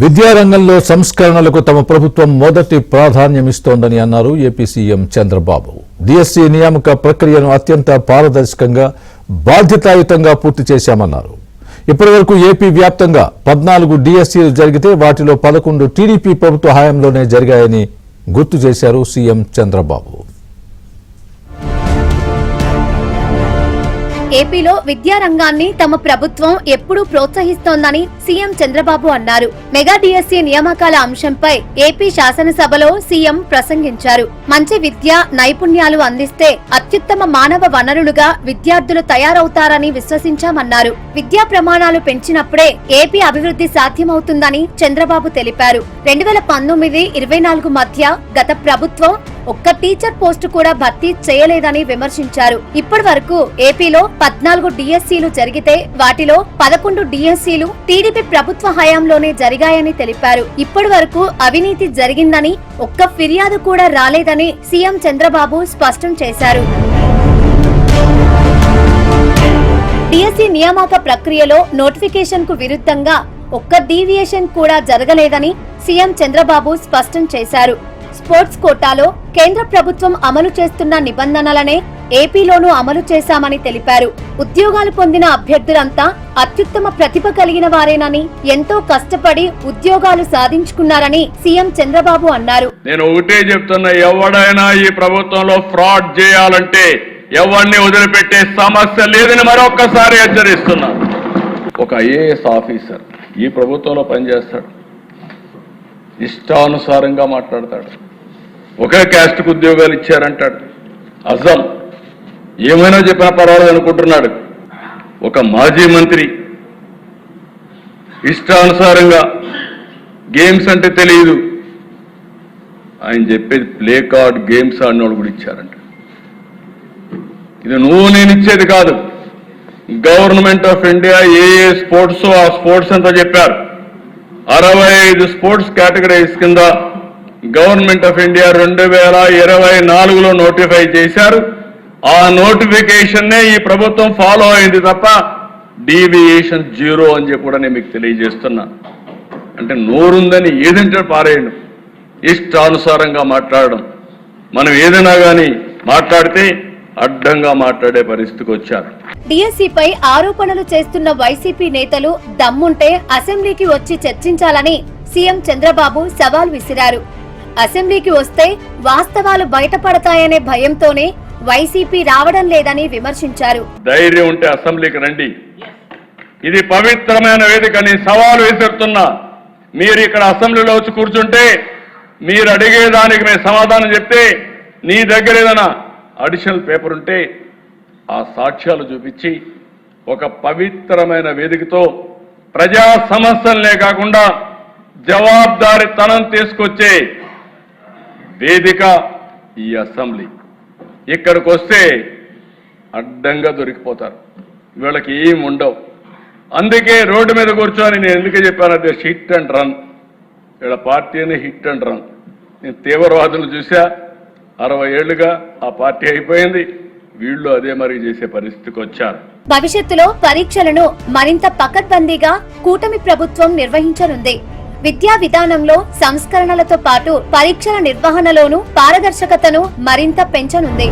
విద్యారంగంలో సంస్కరణలకు తమ ప్రభుత్వం మొదటి ప్రాధాన్యమిస్తోందని అన్నారు ఏపీ సీఎం చంద్రబాబు. డిఎస్సి నియామక ప్రక్రియను అత్యంత పారదర్శకంగా బాధ్యతాయుతంగా పూర్తి చేశామన్నారు. ఇప్పటివరకు ఏపీ వ్యాప్తంగా 14 డిఎస్సీలు జరిగితే వాటిలో 11 టీడీపీ ప్రభుత్వ హయాంలోనే జరిగాయని గుర్తు చేశారు సీఎం చంద్రబాబు. ఏపీలో విద్యారంగాన్ని తమ ప్రభుత్వం ఎప్పుడూ ప్రోత్సహిస్తోందని సీఎం చంద్రబాబు అన్నారు. మెగా డిఎస్సీ నియామకాల అంశంపై ఏపీ శాసనసభలో సీఎం ప్రసంగించారు. మంచి విద్య నైపుణ్యాలు అందిస్తే అత్యుత్తమ మానవ వనరులుగా విద్యార్థులు తయారవుతారని విశ్వసించామన్నారు. విద్యా ప్రమాణాలు పెంచినప్పుడే ఏపీ అభివృద్ధి సాధ్యమవుతుందని చంద్రబాబు తెలిపారు. 2019-24 మధ్య గత ప్రభుత్వం ఒక్క టీచర్ పోస్టు కూడా భర్తీ చేయలేదని విమర్శించారు. ఇప్పటి వరకు ఏపీలో 14 డిఎస్సీలు జరిగితే వాటిలో 11 డిఎస్సీలు టీడీపీ ప్రభుత్వ హయాంలోనే జరిగాయని తెలిపారు. ఇప్పటి వరకు అవినీతి జరిగిందని ఒక్క ఫిర్యాదు కూడా రాలేదని సీఎం చంద్రబాబు స్పష్టం చేశారు. డిఎస్సీ నియామక ప్రక్రియలో నోటిఫికేషన్ కు విరుద్ధంగా ఒక్క డీవియేషన్ కూడా జరగలేదని సీఎం చంద్రబాబు స్పష్టం చేశారు. స్పోర్ట్స్ కోటాలో కేంద్ర ప్రభుత్వం అమలు చేస్తున్న నిబంధనలనే ఏపీలోనూ అమలు చేశామని తెలిపారు. ఉద్యోగాలు పొందిన అభ్యర్థులంతా అత్యుత్తమ ప్రతిభ కలిగిన వారేనని, ఎంతో కష్టపడి ఉద్యోగాలు సాధించుకున్నారని సీఎం చంద్రబాబు అన్నారు. నేను ఒకటే చెప్తున్నా, ఎవడైనా ఈ ప్రభుత్వంలో ఫ్రాడ్ చేయాలంటే ఎవరిని వదిలిపెట్టే సమస్య లేదని మరొక్కసారి హెచ్చరిస్తున్నా. ఒక ఐఏఎస్ ఆఫీసర్ ఈ ప్రభుత్వంలో పనిచేస్తాడు, ఇష్టానుసారంగా మాట్లాడతాడు, ఒకే క్యాస్ట్కు ఉద్యోగాలు ఇచ్చారంటాడు, అజం ఏమైనా చెప్పినా పర్వాలేదు అనుకుంటున్నాడు. ఒక మాజీ మంత్రి ఇష్టానుసారంగా గేమ్స్ అంటే తెలియదు, ఆయన చెప్పేది ప్లే కార్డ్ గేమ్స్ ఆడినోళ్ళు కూడా ఇచ్చారంట. ఇది నువ్వు నేను ఇచ్చేది కాదు, government of India A sports ఆ స్పోర్ట్స్ అంతా చెప్పారు. 65 స్పోర్ట్స్ కేటగిరీస్ కింద గవర్నమెంట్ ఆఫ్ ఇండియా 2024లో నోటిఫై చేశారు. ఆ నోటిఫికేషన్ నే ఈ ప్రభుత్వం ఫాలో అయింది తప్ప డీవియేషన్ 0 అని చెప్పి కూడా నేను మీకు తెలియజేస్తున్నా. అంటే నోరుందని ఏదంటే పారేయడం, ఇష్టానుసారంగా మాట్లాడడం, మనం ఏదైనా కానీ మాట్లాడితే అడ్డంగా మాట్లాడే పరిస్థితికి వచ్చారు. డిఎస్సీపై ఆరోపణలు చేస్తున్న వైసీపీ నేతలు దమ్ముంటే అసెంబ్లీకి వచ్చి చర్చించాలని సీఎం చంద్రబాబు సవాల్ విసిరారు. అసెంబ్లీకి వస్తే వాస్తవాలు బయటపడతాయనే భయంతోనే వైసీపీ రావడం లేదని విమర్శించారు. ధైర్యం ఉంటే అసెంబ్లీకి రండి, ఇది పవిత్రమైన వేదికని సవాలు విసురుతున్నా. మీరు ఇక్కడ అసెంబ్లీలో వచ్చి కూర్చుంటే మీరు అడిగేదానికి మేము సమాధానం చెప్తే, నీ దగ్గర ఏదైనా అడిషనల్ పేపర్ ఉంటే ఆ సాక్ష్యాలు చూపించి ఒక పవిత్రమైన వేదికతో ప్రజా సమస్యలనే కాకుండా జవాబుదారీతనం తీసుకొచ్చే వేదిక ఈ అసెంబ్లీ. ఇక్కడికి వస్తే అడ్డంగా దొరికిపోతారు, వీళ్ళకి ఏం ఉండవు. అందుకే రోడ్డు మీద కూర్చొని నేను ఎందుకు చెప్పాను, అదే హిట్ అండ్ రన్. వీళ్ళ పార్టీని హిట్ అండ్ రన్. నేను తీవ్రవాదులు చూసా, 60 ఏళ్లుగా ఆ పార్టీ అయిపోయింది, వీళ్ళు అదే మరి చేసే పరిస్థితికి వచ్చారు. భవిష్యత్తులో పరీక్షలను మరింత పకడ్బందీగా కూటమి ప్రభుత్వం నిర్వహించనుంది. విద్యా విధానంలో సంస్కరణలతో పాటు పరీక్షల నిర్వహణలోనూ పారదర్శకతను మరింత పెంచనుంది.